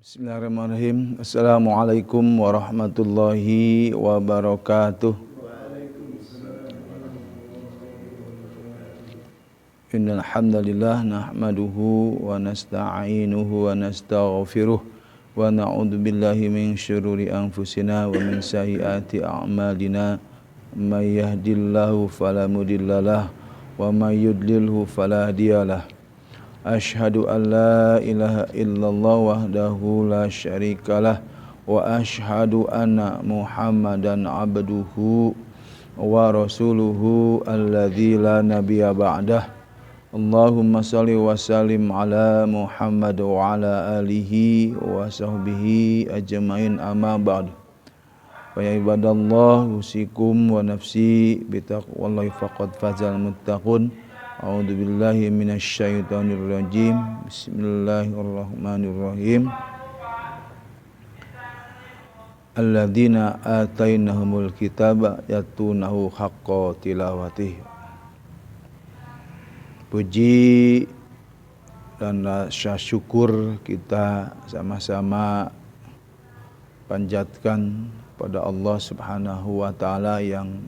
Bismillahirrahmanirrahim. Assalamualaikum warahmatullahi wabarakatuh. Innal hamdalillah nahmaduhu wa nasta'inuhu wa nastaghfiruh wa na'udzu billahi min syururi anfusina wa min sayyiati a'malina. May yahdihillahu fala mudhillalah wa may yudlilhu fala hadiyalah. Ashhadu an la ilaha illallah wahdahu la syarikalah wa ashhadu anna Muhammadan abduhu wa rasuluhu alladzi la nabiyya ba'dah. Allahumma salli wa sallim ala Muhammad wa ala alihi wa sahbihi ajmain amma ba'd. Wa ya ibadallah usikum wa nafsi bitaqwallahi faqad fazal muttaqun. A'udzu billahi minasyaitonir rajim. Bismillahirrahmanirrahim. Alladzina atainahumul kitaba yatunahu haqqa tilawatih. Puji dan rasa syukur kita sama-sama panjatkan pada Allah Subhanahu wa taala yang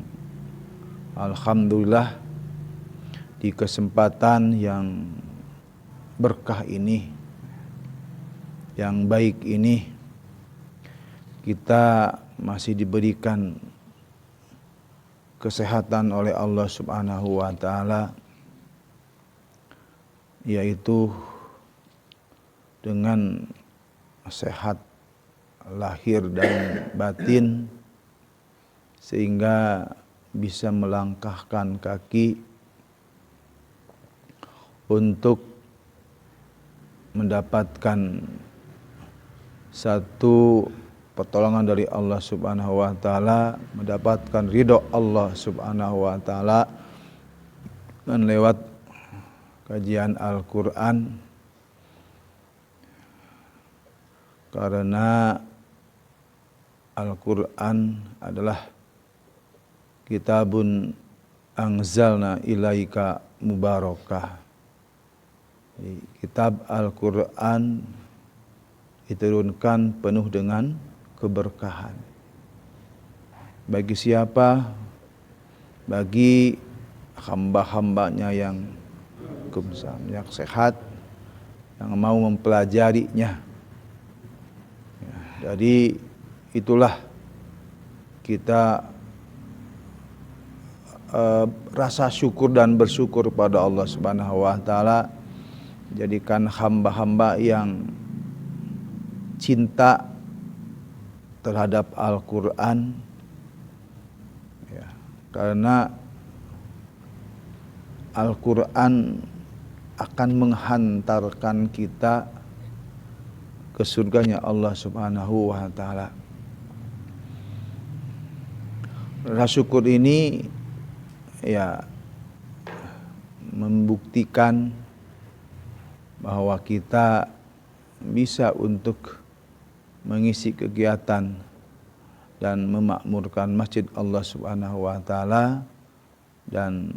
alhamdulillah di kesempatan yang berkah ini, yang baik ini, kita masih diberikan kesehatan oleh Allah Subhanahu wa taala, yaitu dengan sehat lahir dan batin, sehingga bisa melangkahkan kaki untuk mendapatkan satu pertolongan dari Allah Subhanahu wa taala, mendapatkan ridho Allah Subhanahu wa taala, dan lewat kajian Al-Qur'an, karena Al-Qur'an adalah kitabun anzalna ilaika mubarakah. Kitab Al-Quran diturunkan penuh dengan keberkahan. Bagi siapa? Bagi hamba-hambanya yang yang sehat, yang mau mempelajarinya. Jadi itulah kita rasa syukur dan bersyukur pada Allah Subhanahu wa taala. Jadikan hamba-hamba yang cinta terhadap Al-Quran, ya, karena Al-Quran akan menghantarkan kita ke surganya Allah Subhanahu wa taala. Rasa syukur ini ya membuktikan bahwa kita bisa untuk mengisi kegiatan dan memakmurkan masjid Allah Subhanahu wa taala, dan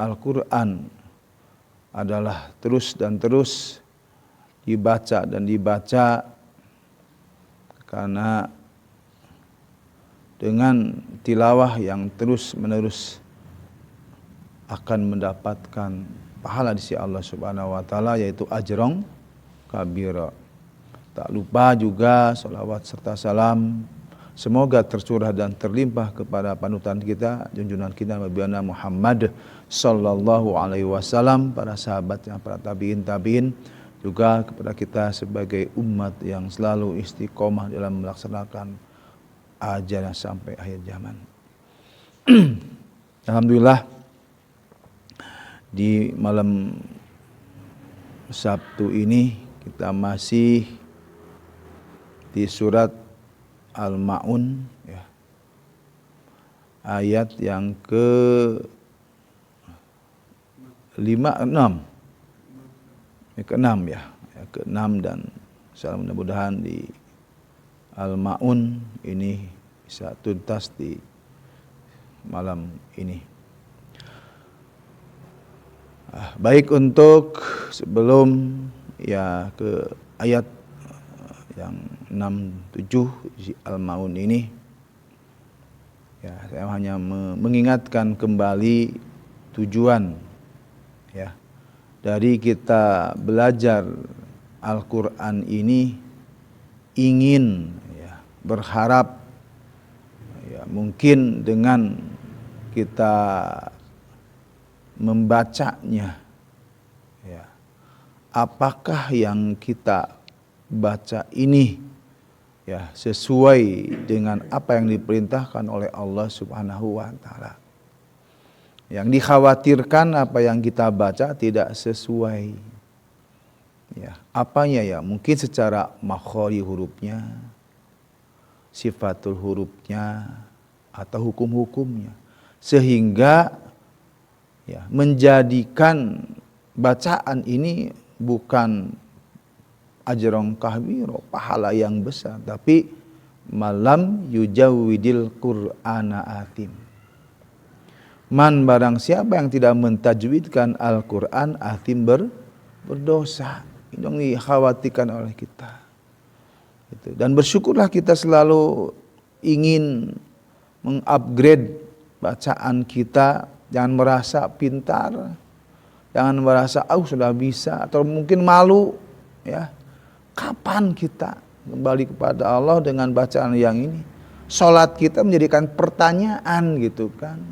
Al-Qur'an adalah terus dan terus dibaca dan dibaca, karena dengan tilawah yang terus-menerus akan mendapatkan pahala di sisi Allah Subhanahu wa taala, yaitu ajrong kabira. Tak lupa juga salawat serta salam semoga tercurah dan terlimpah kepada panutan kita, junjungan kita Nabi Muhammad sallallahu alaihi wasallam, para sahabatnya, para tabi'in, juga kepada kita sebagai umat yang selalu istiqomah dalam melaksanakan ajaran sampai akhir zaman. Alhamdulillah, di malam Sabtu ini kita masih di surat Al-Ma'un, ya, ayat yang ke-6 ya, ke-6, dan mudah-mudahan di Al-Ma'un ini bisa tuntas di malam ini. Baik, untuk sebelum ya ke ayat yang 67 Al-Maun ini. Ya, saya hanya mengingatkan kembali tujuan ya dari kita belajar Al-Qur'an ini, ingin ya, berharap ya, mungkin dengan kita membacanya ya, apakah yang kita baca ini ya sesuai dengan apa yang diperintahkan oleh Allah Subhanahu wa taala. Yang dikhawatirkan apa yang kita baca tidak sesuai. Ya, apanya ya? Mungkin secara makhori hurufnya, sifatul hurufnya, atau hukum-hukumnya. Sehingga ya, menjadikan bacaan ini bukan ajrong kahwiro, pahala yang besar, tapi malam yujawidil Qur'ana atim. Man barang siapa yang tidak mentajwidkan Al-Qur'an atim berdosa. Ini yang dikhawatirkan oleh kita. Dan bersyukurlah kita selalu ingin mengupgrade bacaan kita. Jangan merasa pintar, jangan merasa sudah bisa, atau mungkin malu ya. Kapan kita kembali kepada Allah dengan bacaan yang ini? Salat kita menjadikan pertanyaan gitu kan.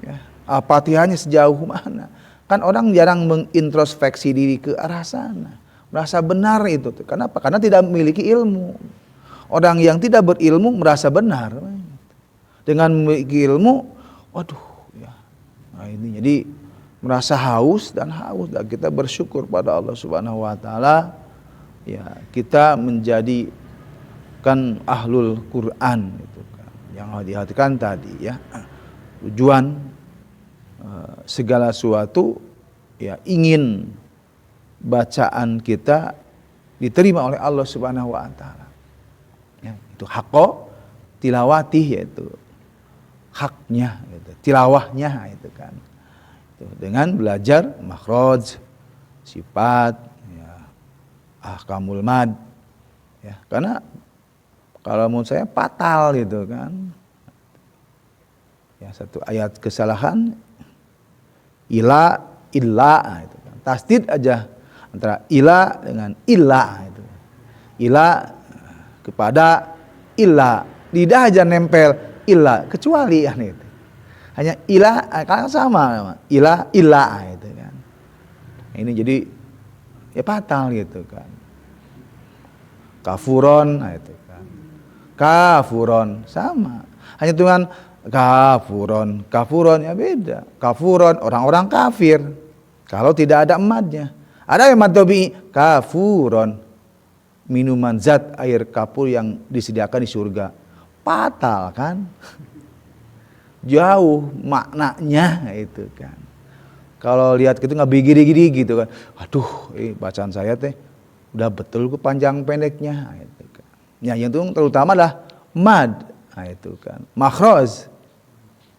Ya, Al-Fatihahnya sejauh mana? Kan orang jarang mengintrospeksi diri ke arah sana. Merasa benar itu. Kenapa? Karena tidak memiliki ilmu. Orang yang tidak berilmu merasa benar. Dengan memiliki ilmu, waduh ya. Nah ini jadi merasa haus dan kita bersyukur pada Allah Subhanahu wa taala. Ya, kita menjadi kan ahlul Quran itu kan. Yang diartikan tadi ya. Tujuan segala sesuatu ya ingin bacaan kita diterima oleh Allah Subhanahu wa taala. Ya, itu haqqo tilawatih, yaitu haknya gitu, tilawahnya itu kan. Itu dengan belajar makhraj, sifat, ya, ahkamul mad. Ya, karena kalau menurut saya fatal gitu kan. Ya, satu ayat kesalahan illa itu kan. Tasdid aja antara ila dengan illa itu. Ila kepada illa, lidah aja nempel illa kecuali kan itu. Hanya ila kan sama ila itu kan. Ini jadi ya fatal gitu kan. Kafuron itu kan. Kafuron sama. Hanya dengan kafuron ya beda. Kafuron orang-orang kafir. Kalau tidak ada ematnya. Ada yang matobi kafuron, minuman zat air kapur yang disediakan di surga. Fatal kan? Jauh maknanya itu kan. Kalau lihat gitu nggak gini gitu kan. Aduh, bacaan saya teh udah betul ke panjang pendeknya itu kan. Ya, yang itu terutama adalah mad, nah, itu kan. Makhraj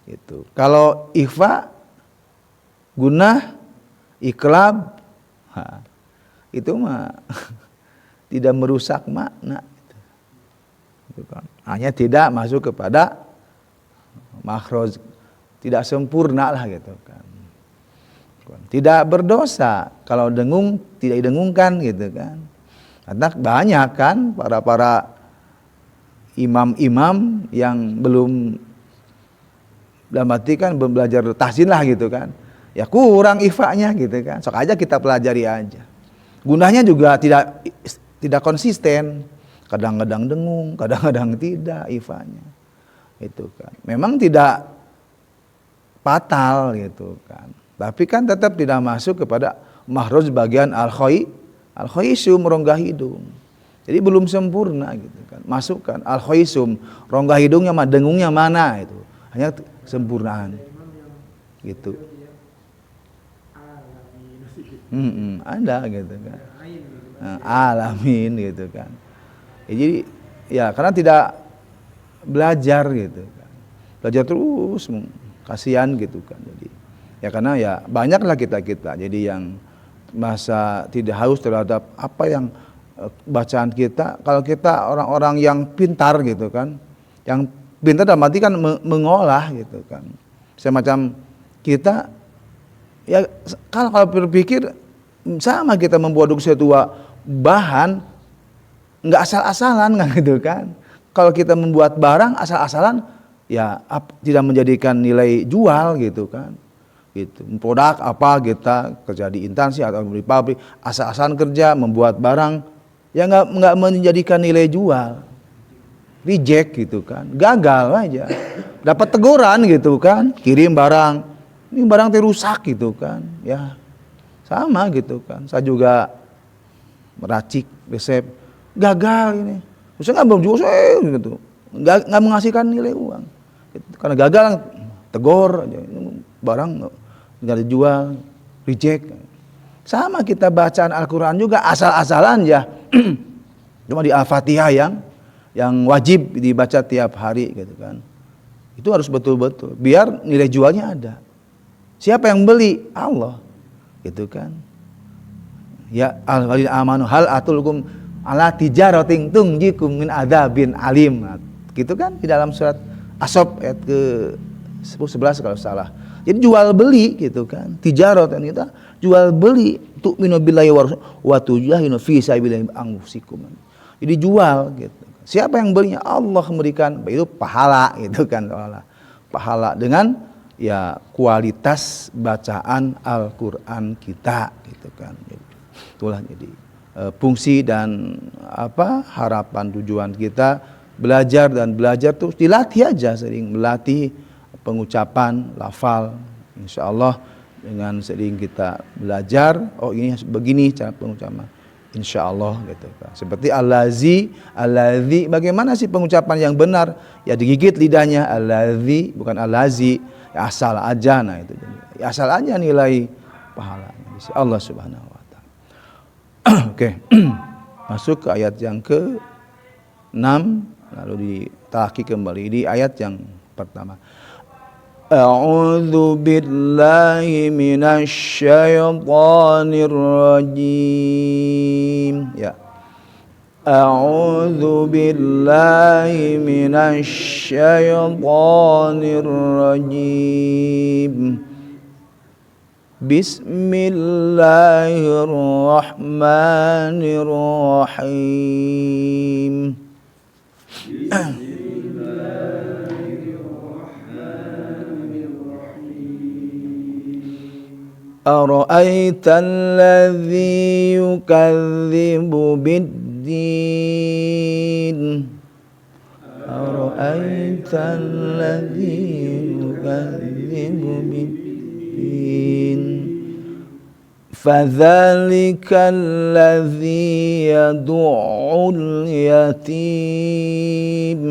itu. Kalau ikhfa, gunah, iklab, itu mah tidak merusak makna. Itu kan. Hanya tidak masuk kepada makhraj, tidak sempurna lah gitu kan. Tidak berdosa kalau dengung tidak didengungkan gitu kan. Karena banyak kan para imam-imam yang belum dalam arti kan belum belajar tahsin lah gitu kan. Ya kurang ifanya gitu kan. Sok aja kita pelajari aja. Gunanya juga tidak konsisten. Kadang-kadang dengung, kadang-kadang tidak ifanya. Itu kan. Memang tidak fatal gitu kan. Tapi kan tetap tidak masuk kepada makhraj bagian al-khaisum, rongga hidung. Jadi belum sempurna gitu kan. Masukkan al-khaisum, rongga hidungnya mana, dengungnya mana itu. Hanya sempurnaan gitu. Ada gitu kan. Alamin gitu kan. Ya, jadi ya karena tidak belajar gitu kan. Belajar terus kasihan gitu kan. Jadi ya karena ya banyaklah kita jadi yang masa tidak haus terhadap apa yang bacaan kita. Kalau kita orang-orang yang pintar gitu kan, yang pintar dalam arti kan mengolah gitu kan. Semacam kita ya kalau berpikir sama kita membuat sebuah bahan nggak asal-asalan kan gitu kan. Kalau kita membuat barang asal-asalan ya tidak menjadikan nilai jual gitu kan. Gitu. Produk apa kita kerja di instansi atau di pabrik asal-asalan kerja membuat barang ya nggak menjadikan nilai jual, reject gitu kan, gagal aja, dapat teguran gitu kan, kirim barang ini barang rusak gitu kan, ya sama gitu kan. Saya juga meracik resep gagal ini, saya nggak berjual gitu, nggak menghasilkan nilai uang, gitu. Karena gagal tegur aja, barang nggak dijual, reject. Sama kita bacaan Al-Quran juga asal-asalan ya. Cuma di Al-Fatihah yang wajib dibaca tiap hari gitu kan. Itu harus betul-betul biar nilai jualnya ada. Siapa yang beli? Allah. Gitu kan. Ya al-walil amanu hal atulkum ala tijaratin tungjikum min adzabin alim. Nah, gitu kan di dalam surat As-Saff ayat ke 11 kalau salah. Jadi jual beli gitu kan. Tijarah kan kita jual beli tu'minu billahi wa tujahinu fi sabilillahi anfusikum. Jadi jual gitu. Siapa yang belinya? Allah memberikan itu pahala gitu kan. Pahala dengan ya kualitas bacaan Al-Qur'an kita gitu kan. Itulah jadi fungsi dan harapan tujuan kita belajar terus dilatih aja, sering melatih pengucapan lafal. Insyaallah dengan sering kita belajar, oh ini begini cara pengucapan. Insyaallah gitu kan. Seperti allazi, bagaimana sih pengucapan yang benar? Ya digigit lidahnya, allazi bukan allazi, ya asal aja. Nah itu jadi ya asal aja nilai pahalanya di Allah Subhanahu wa taala. Oke. Masuk ke ayat yang ke-6 lalu ditalaki kembali di ayat yang pertama. A'udzu billahi minasy syaithanir rajim. Ya. A'udzu billahi minasy syaithanir rajim. Bismillahirrahmanirrahim. أرأيت الذي يكذب بالدين أرأيت الذي يكذب بالدين فذلك الذي يدع اليتيم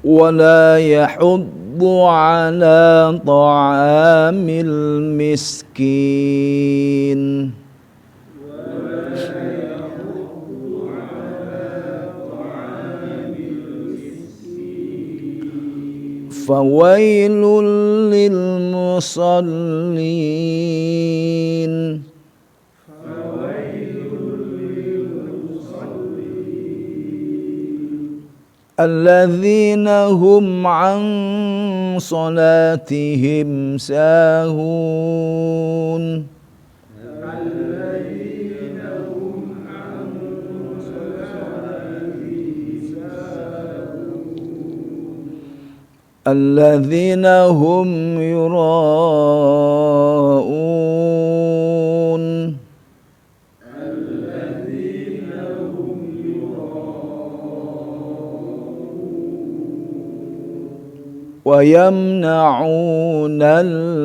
ولا يحض على طعام المسكين فويل للمصلين الذين هم عن صلاتهم ساهون الذين هم يراءون ويمنعون الماعون.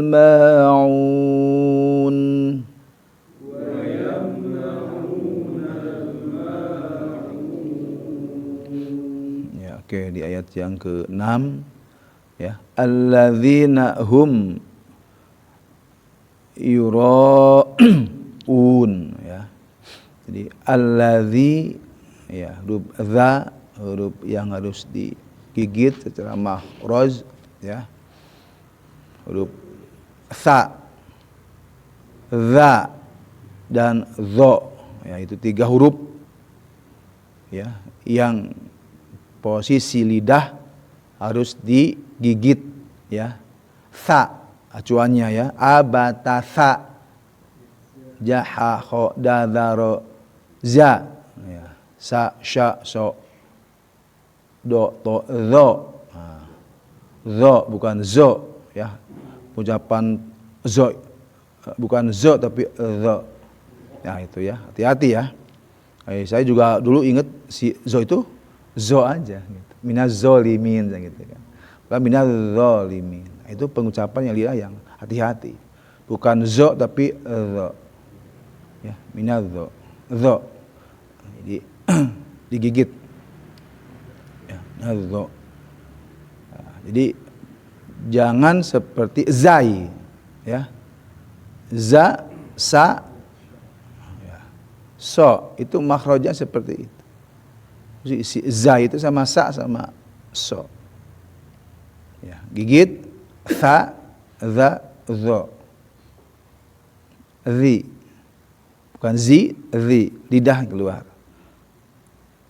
Ya, oke, di ayat yang ke-6 ya, alladzina hum yuraun ya. Jadi alladzi ya, huruf za, huruf yang harus digigit secara makhraj ya. huruf tha, za dan zo. Ya, itu 3 huruf ya yang posisi lidah harus digigit ya. Tha acuannya ya, abatasa, jaha kho dadaro za ya, sa sya so do to zo. Zo bukan zo ya, ucapan zo bukan zo tapi zo. Ya itu ya, hati-hati ya. Saya juga dulu ingat si zo itu zo aja gitu. Minaz zolimin gitu kan. Bukan minaz zolimin. Itu pengucapan yang lidah yang hati-hati. Bukan zo tapi zo. Ya, minaz zo. Zo. Jadi digigit. Ya, minaz zo. Nah, jadi jangan seperti zai ya. Za, sa, ya. So itu makhrajnya seperti itu. Si za itu sama sa sama so. Ya, gigit tha, za, zo. Zi. Bukan zi, zi. Lidah keluar.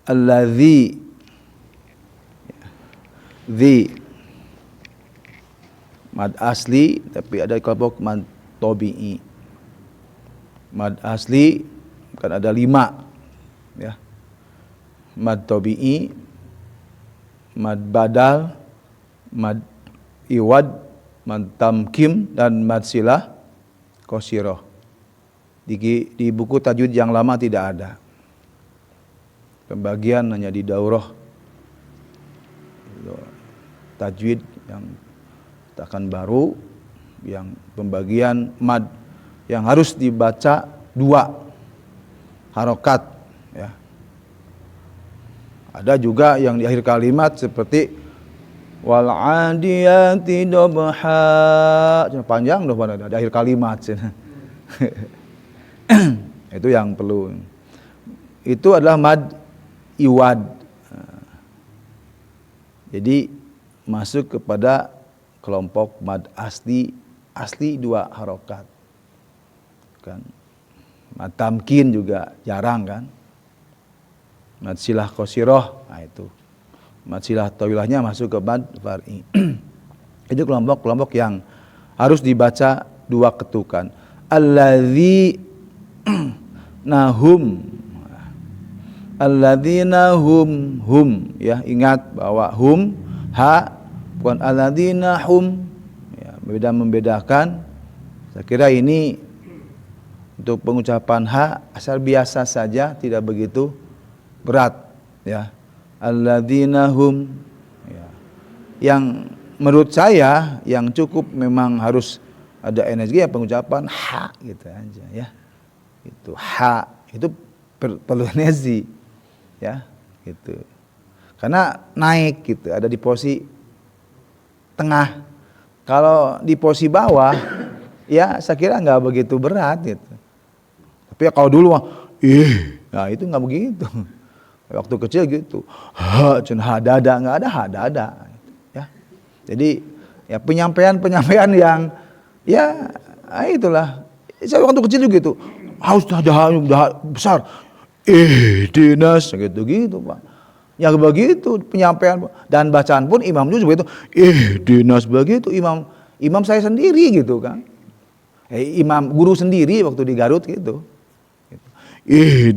Alladzi. Ya. Zi. Mad asli tapi ada kelompok mad tabi'i. Mad asli kan ada 5 ya. Mad tabi'i, mad badal, mad iwad, mad tamkim dan mad silah qasirah. Di buku tajwid yang lama tidak ada. Pembagian hanya di daurah tajwid yang akan baru, yang pembagian mad yang harus dibaca 2 harokat ya. Ada juga yang di akhir kalimat seperti wal adiyati dobha, panjang loh pada di akhir kalimat. Itu yang perlu. Itu adalah mad iwad. Jadi masuk kepada kelompok mad asli 2 harokat kan. Mad tamkin juga jarang kan. Mad silah qasirah, nah itu. Mad silah tawilahnya masuk ke mad far'i. Itu kelompok-kelompok yang harus dibaca 2 ketukan. Alladzi nahum. Alladzina hum ya, ingat bahwa hum ha bukan alladzina hum ya, membedakan. Saya kira ini untuk pengucapan ha asal biasa saja, tidak begitu berat ya. Alladzina hum ya. Yang menurut saya yang cukup memang harus ada energi ya pengucapan ha gitu aja ya. Itu ha itu perlu energi ya gitu. Karena naik gitu, ada di posisi tengah. Kalau di posisi bawah ya saya kira nggak begitu berat gitu. Tapi ya kalau dulu nah itu nggak begitu. Waktu kecil gitu, ha dada, nggak ada ha dada ya. Jadi ya penyampaian yang ya itulah. Saya waktu kecil juga gitu, harus dada besar, dinas gitu Pak. Yang begitu penyampaian dan bacaan pun imam juga begitu, dinas begitu imam saya sendiri gitu kan. Imam guru sendiri waktu di Garut gitu.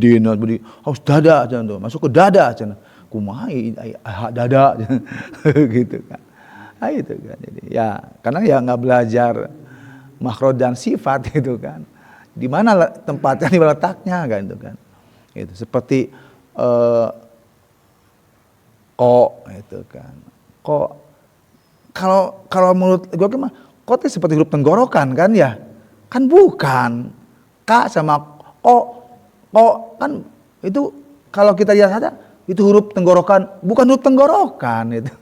Dinas beri harus dada aja tuh, masuk ke dada aja. Kumaha dada gitu kan. Nah, itu kan. Jadi ya karena ya nggak belajar makhraj dan sifat gitu kan. Di mana tempatnya, di mana letaknya kan itu kan. Itu seperti ko itu kan. Ko kalau menurut gue kan ko itu seperti huruf tenggorokan kan ya. Kan bukan. Ka sama ko kan itu kalau kita lihat saja itu huruf tenggorokan, bukan huruf tenggorokan itu.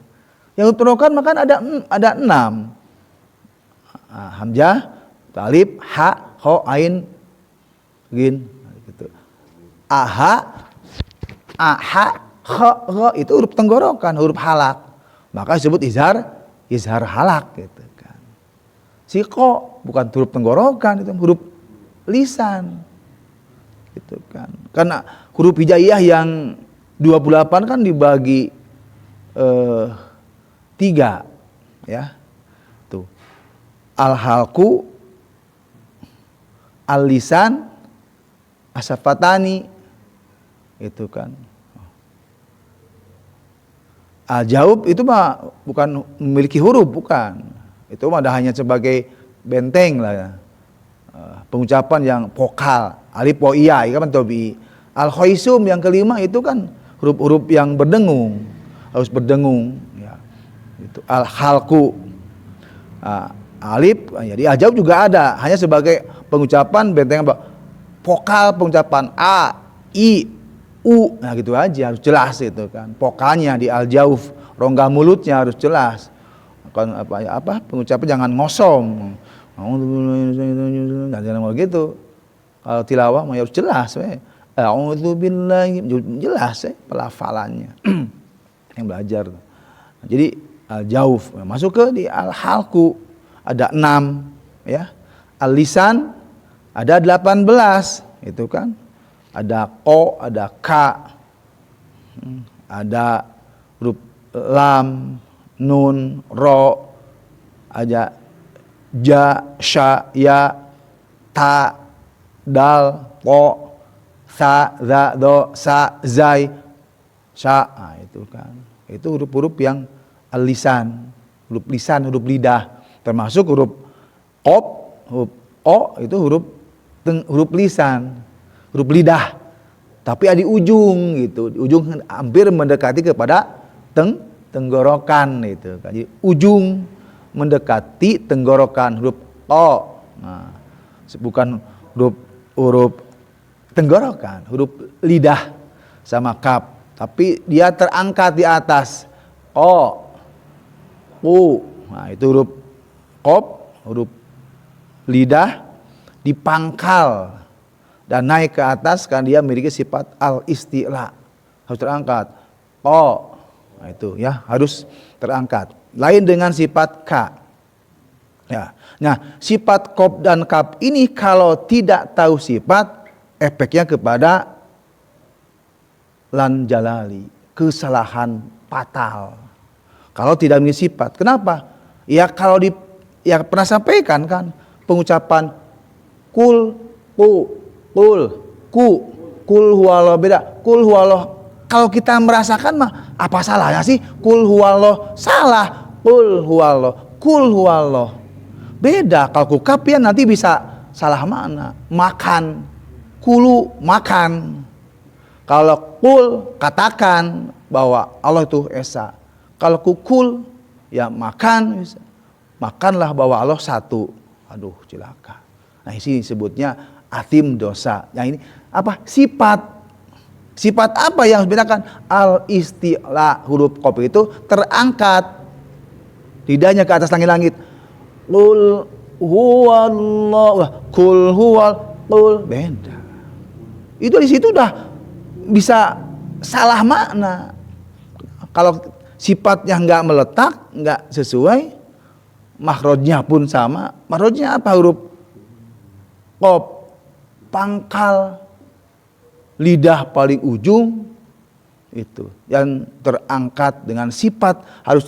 Yang huruf tenggorokan makan ada 6. Hamzah, alif, ha, kho, ain, gin gitu. Aha, kho itu huruf tenggorokan, huruf halak. Maka disebut izhar halak gitu kan. Siko bukan huruf tenggorokan, itu huruf lisan. Gitu kan. Karena huruf hijaiyah yang 28 kan dibagi 3 ya. Tuh. Al-halqu, al-lisan, asyafatani. Itu kan. Al-jaub itu mah bukan memiliki huruf, bukan. Itu mah hanya sebagai benteng lah ya. Pengucapan yang vokal, alif wa iya, kan tobi. Al-khaisum yang kelima itu kan huruf-huruf yang berdengung, harus berdengung ya. Itu al-halqu. Alif, jadi al-jaub juga ada, hanya sebagai pengucapan benteng vokal, pengucapan a, i, u, nah gitu aja, harus jelas itu kan. Vokalnya di al-jauf, rongga mulutnya harus jelas. Kan apa pengucapan jangan ngosom. Jangan mau gitu. Kalau tilawah mah harus jelas we. A'udzubillahi, jelas pelafalannya. Yang belajar. Jadi al-jauf masuk ke di al-halqu ada 6 ya. Al-lisan ada 18 itu kan. Ada ko, ada ka. Ada huruf lam, nun, ro, ada ja, sya, ya, ta, dal, po, sa, za, do, sa, zai, sya. Nah, itu kan. Itu huruf-huruf yang al-lisan, huruf lisan, huruf lidah. Termasuk huruf qaf, huruf o itu huruf lisan, huruf lidah. Tapi ada di ujung gitu, di ujung hampir mendekati kepada tenggorokan itu. Jadi ujung mendekati tenggorokan huruf o. Nah, bukan huruf tenggorokan, huruf lidah sama kaf, tapi dia terangkat di atas o, u. Nah, itu huruf qaf, huruf lidah dipangkal dan naik ke atas kan dia memiliki sifat al-istila, harus terangkat o. Nah, itu ya harus terangkat. Lain dengan sifat ka. Ya. Nah, sifat qaf dan kaf ini kalau tidak tahu sifat, efeknya kepada lan jalali, kesalahan fatal. Kalau tidak memiliki sifat. Kenapa? Ya kalau ya pernah sampaikan kan pengucapan kul, kul huwallah beda. Kul huwallah kalau kita merasakan mah apa salahnya sih? Kul huwallah salah. Kul huwallah beda. Kalau kukap ya nanti bisa salah makna. Makan, kulu makan. Kalau kul katakan bahwa Allah itu esa. Kalau kukul ya makan, makanlah bahwa Allah satu. Aduh cilaka. Nah ini sebutnya atim dosa. Yang ini apa? Sifat apa yang harus dibedakan? Al-istila, huruf qaf itu terangkat lidahnya ke atas langit-langit. Qul huwallah, qul huwal, qul beda. Itu di situ udah bisa salah makna. Kalau sifatnya nggak meletak, nggak sesuai, makhrajnya pun sama. Makhrajnya apa? Huruf qaf, pangkal lidah paling ujung itu yang terangkat dengan sifat harus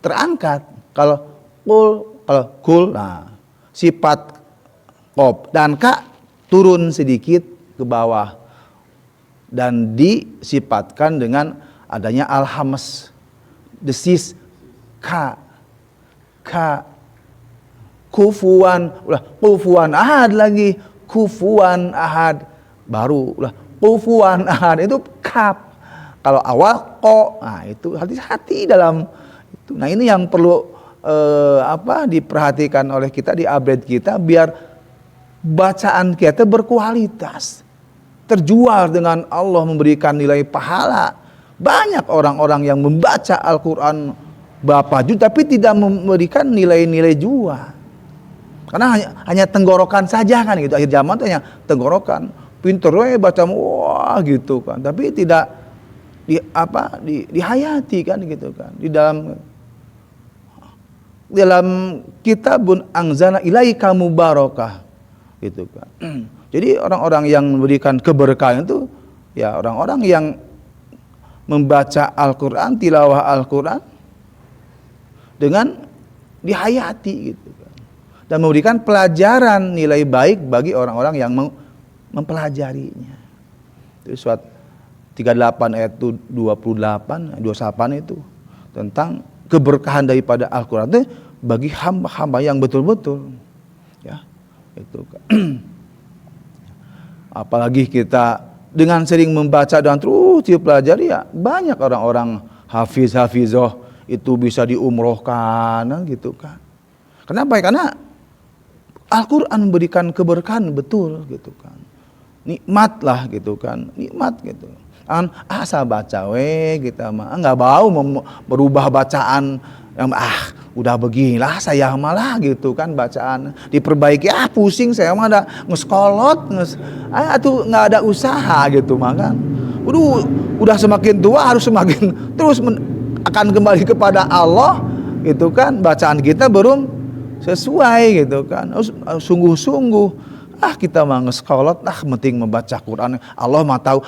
terangkat. Kalau kul, nah sifat qaf dan ka turun sedikit ke bawah dan disifatkan dengan adanya alhamas, desis ka kufuan ahad lagi, kufuan ahad baru kufuan ahad itu kaf. Kalau awal ko, nah itu hati-hati dalam itu. Nah ini yang perlu diperhatikan oleh kita di upgrade kita biar bacaan kita berkualitas, terjual dengan Allah memberikan nilai pahala. Banyak orang-orang yang membaca Al-Quran berapa juz tapi tidak memberikan nilai-nilai jual. Karena hanya tenggorokan saja kan gitu. Akhir zaman tuh hanya tenggorokan. Pinter baca wah gitu kan. Tapi tidak dihayati kan gitu kan. Di dalam dalam kitabun anzalna ilaika mubarakah gitu kan. Jadi orang-orang yang memberikan keberkahan itu ya orang-orang yang membaca Al-Qur'an, tilawah Al-Qur'an dengan dihayati gitu kan. Dan memberikan pelajaran nilai baik bagi orang-orang yang mempelajarinya. Itu surat 38 ayat 28 itu tentang keberkahan daripada Al-Qur'an itu bagi hamba-hamba yang betul-betul ya itu kan. Apalagi kita dengan sering membaca dan terus dipelajari ya banyak orang-orang hafizah itu bisa diumrohkan gitu kan. Kenapa? Karena Al-Qur'an memberikan keberkahan betul gitu kan. Nikmat lah gitu kan, nikmat gitu. Asal baca kita mah enggak bau merubah bacaan yang udah beginilah saya malah gitu kan bacaan diperbaiki pusing saya mah ada ngeskolot tuh nggak ada usaha gitu mah kan. Udah semakin tua harus semakin terus akan kembali kepada Allah gitu kan, bacaan kita belum sesuai gitu kan, harus sungguh-sungguh. Kita mah ngeskolot penting membaca Quran. Allah mah tahu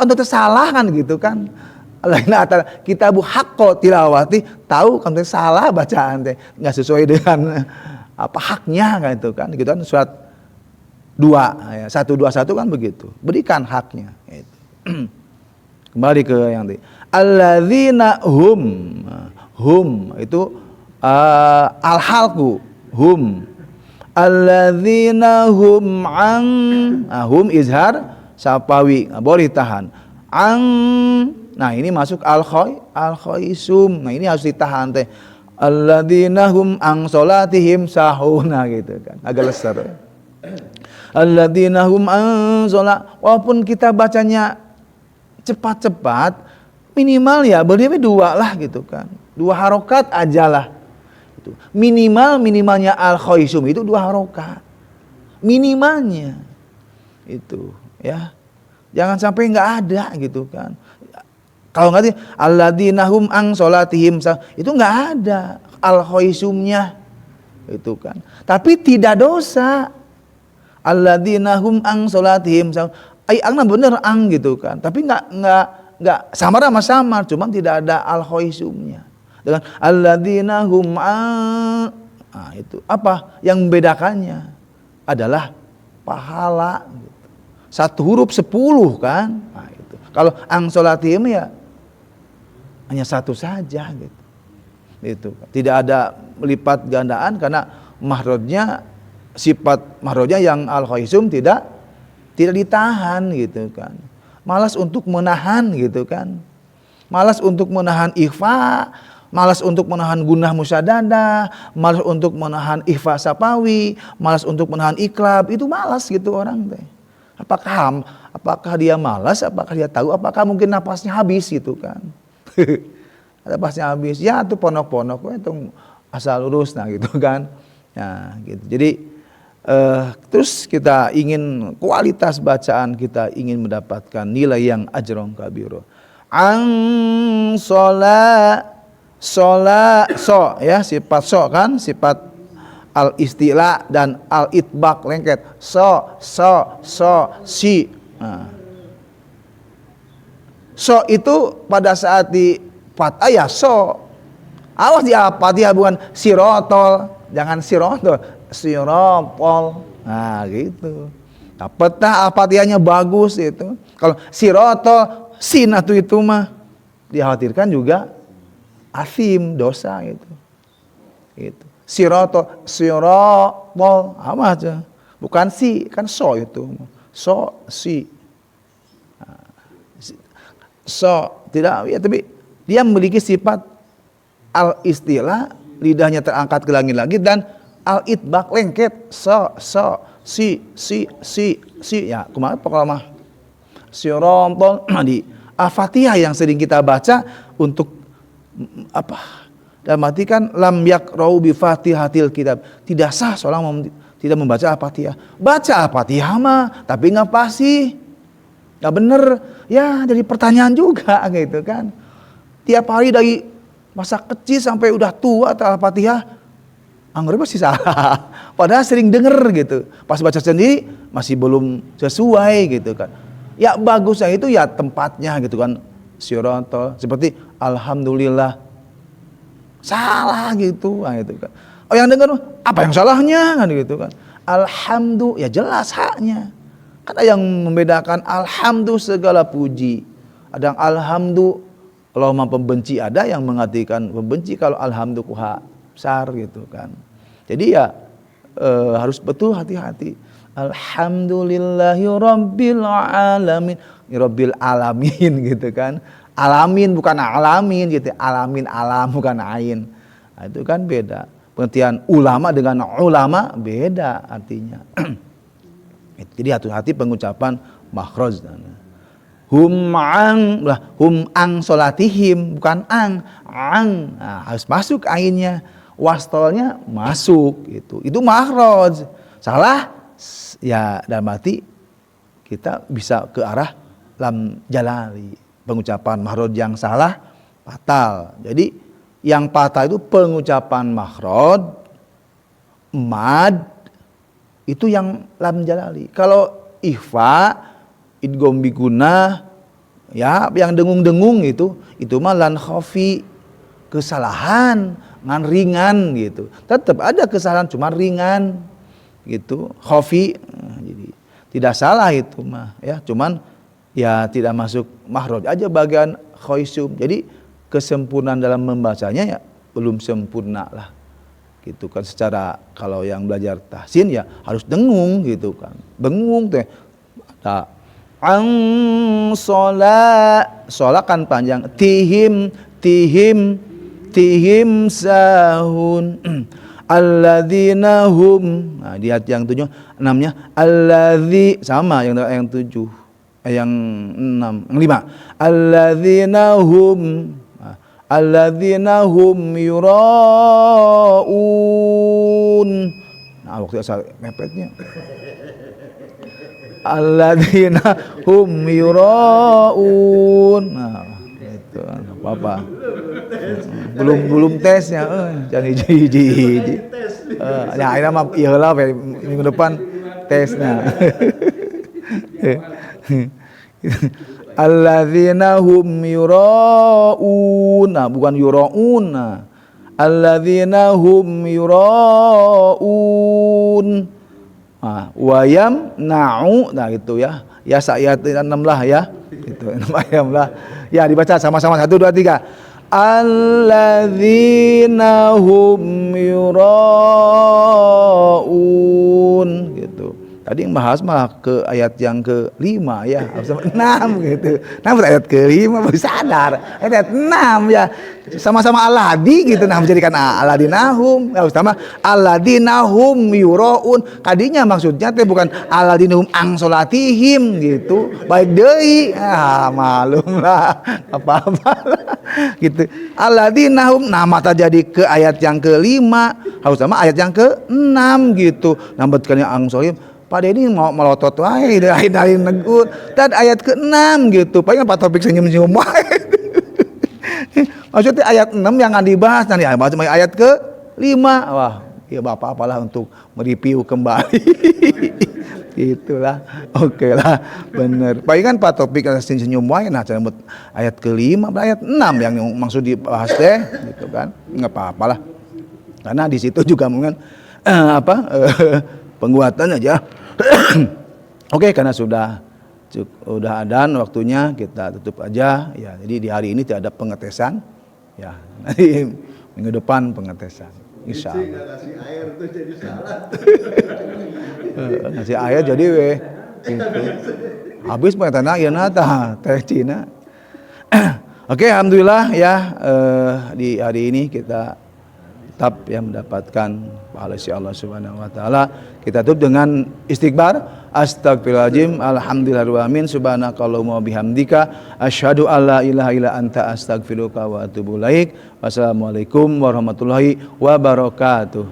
untuk salah kan gitu kan. Lainnya kita haqqo tilawati, tahu kan salah bacaan teh enggak sesuai dengan apa haknya kan itu kan. Gitu kan surat 2 ya, 121 kan begitu. Berikan haknya gitu. Kembali ke yang tadi. Alladzina hum itu al-halqu hum. Alladzina hum hum izhar sapawi boleh tahan nah ini masuk al-khaisum, nah ini harus ditahan teh alladzina hum an salatihim sahuna gitu kan, agak leser. Alladzina hum an salat, walaupun kita bacanya cepat-cepat minimal ya berdiri 2 lah gitu kan, 2 harokat aja lah. Minimalnya al-khaisum itu 2 harokat minimalnya itu ya, jangan sampai nggak ada gitu kan. Kalau nggak alladzina hum an salatihim itu nggak ada al-khaisumnya itu kan, tapi tidak dosa. Alladzina hum an salatihim angna bener gitu kan, tapi nggak samar-samar, cuman tidak ada al-khaisumnya. Dengan alladzina hum itu apa yang membedakannya adalah pahala gitu. 1 huruf 10 kan. Nah, itu. Kalau ang solatihim ya hanya 1 saja gitu. Itu tidak ada melipat gandaan karena mahrojnya sifat mahrojnya yang al-khaisum tidak ditahan gitu kan. Malas untuk menahan gitu kan. Malas untuk menahan ikhfa, malas untuk menahan gunnah musyaddadah, malas untuk menahan ikhfa sapawi, malas untuk menahan iklab, itu malas gitu orang teh. Apakah dia malas, apakah dia tahu, apakah mungkin napasnya habis gitu kan. Napasnya habis, ya tuh ponok-ponok itu asal lurus nah gitu kan. Nah gitu. Jadi terus kita ingin kualitas bacaan, kita ingin mendapatkan nilai yang ajron kabiro. An so ya, sifat so kan, sifat al-istila dan al-itbaq lengket. So si. Nah. So itu pada saat di Fatihah ya so. Awas di Fatihah bukan sirotol, jangan sirotol, sirotol. Nah gitu. Petah Al-Fatihahnya bagus itu. Kalau sirotol sin itu mah dikhawatirkan juga asim dosa gitu. Gitu. Sirotol apa aja. Bukan si, kan so itu. So si. So tidak ya, tapi dia memiliki sifat al-istilah, lidahnya terangkat ke langit-langit, dan al-itbaq lengket. So si ya kemarin pokoknya sirotol di Al-Fatihah yang sering kita baca untuk apa? Dalam arti kan lam yaqra'u bi fatihatil kitab. Tidak sah seorang tidak membaca Al-Fatihah. Baca Al-Fatihah mah tapi enggak pasti. Enggak bener. Ya, jadi pertanyaan juga gitu kan. Tiap hari dari masa kecil sampai udah tua Al-Fatihah anggapnya masih salah. Padahal sering denger gitu. Pas baca sendiri masih belum sesuai gitu kan. Ya bagusnya itu ya tempatnya gitu kan. Sirata seperti alhamdulillah. Salah gitu, gitu kan. Oh yang denger apa yang salahnya kan gitu kan. Alhamdulillah ya jelas haknya. Kan ada yang membedakan alhamdulillah segala puji. Ada yang alhamdulillah kalau mau pembenci, ada yang mengartikan pembenci kalau alhamdulillah besar gitu kan. Jadi ya harus betul hati-hati. Alhamdulillahi rabbil alamin. Rabbil alamin gitu kan. Alamin bukan alamin gitu. Alamin alam bukan ain. Nah, itu kan beda. Pengertian ulama dengan ulama beda artinya. Jadi hati-hati pengucapan makhraj. Hum ang solatihim bukan ang. Nah, harus masuk ainnya. Wastolnya masuk gitu. Itu makhraj. Salah ya dalam arti kita bisa ke arah lam jalali. Pengucapan makhraj yang salah fatal. Jadi yang fatal itu pengucapan makhraj mad itu yang lam jalali. Kalau ikhfa idgham bi gunnah ya yang dengung-dengung itu mah lan khafi, kesalahan ngan ringan gitu. Tetap ada kesalahan cuma ringan gitu. Khafi jadi tidak salah itu mah ya, cuman ya tidak masuk makhraj aja bagian khaisum. Jadi kesempurnaan dalam membacanya ya belum sempurna lah. Gitu kan secara kalau yang belajar tahsin ya harus dengung gitu kan. Dengung teh. Ada sholat kan panjang tihim sahun alladzina hum. Nah, di ayat yang 7 6-nya alladzi sama yang 7 yang 6 yang 5 alladzina hum yuraun. Nah, waktu asal mepetnya alladzina hum yuraun. Nah, itu apa-apa. Belum tesnya, jangan hiji-hiji. Ya akhirnya mah iyalah minggu depan tesnya. Alladzina hum yuraun. Nah, bukan yuraun. Nah. Alladzina hum yuraun. Nah, wayam na'u. Nah, gitu ya. Ya ayat 6 lah ya. Gitu, 6 ayat lah. Ya dibaca sama-sama 1 2 3. Alladzina hum yuraun gitu. Tadi yang bahas malah ke ayat yang ke-5 ya, harus 6 gitu. Nah, ayat ke-5 baru sadar. Ayat 6 ya. Sama-sama aladi gitu, nah menjadikan aladinahum. Ya utama aladinahum yuraun. Tadinya maksudnya teh bukan aladinahum ang solatihim gitu. Baik deui. Malum lah. Apa-apa lah. Gitu. Aladinahum nama tak jadi ke ayat yang ke-5, harus sama ayat yang ke-6 gitu. Nambahkannya ang solatihim. Pada ini mau melotot wae dari negur. Dan ayat ke-6 gitu. Paling Pak Topik senyum-senyum wae. Maksudnya ayat 6 yang akan dibahas nanti ayat ke-5. Wah, ya apa-apalah untuk mereview kembali. Itulah. Oke lah, bener. Paling kan Pak Topik senyum wae nah cabut ayat ke-5, ayat 6 yang maksud dibahas teh gitu kan. Enggak apa-apalah. Karena di situ juga mungkin penguatan aja. Oke, karena sudah adzan waktunya kita tutup aja ya. Jadi di hari ini tidak ada pengetesan ya. Nanti minggu depan pengetesan. Insyaallah. Ngasih air tuh jadi salah. Ngasih air jadi gitu. Habis pengetesan ya nata teh Cina. Oke, alhamdulillah ya di hari ini kita tetap yang mendapatkan pahala si Allah Subhanahu wa taala. Kita tutup dengan istighfar. Astagfirullahaladzim. Alhamdulillahirrahmanirrahim. Subhanakallahumma bihamdika asyhadu alla ilaha illa anta astaghfiruka wa atubu ilaik. Wassalamualaikum warahmatullahi wabarakatuh.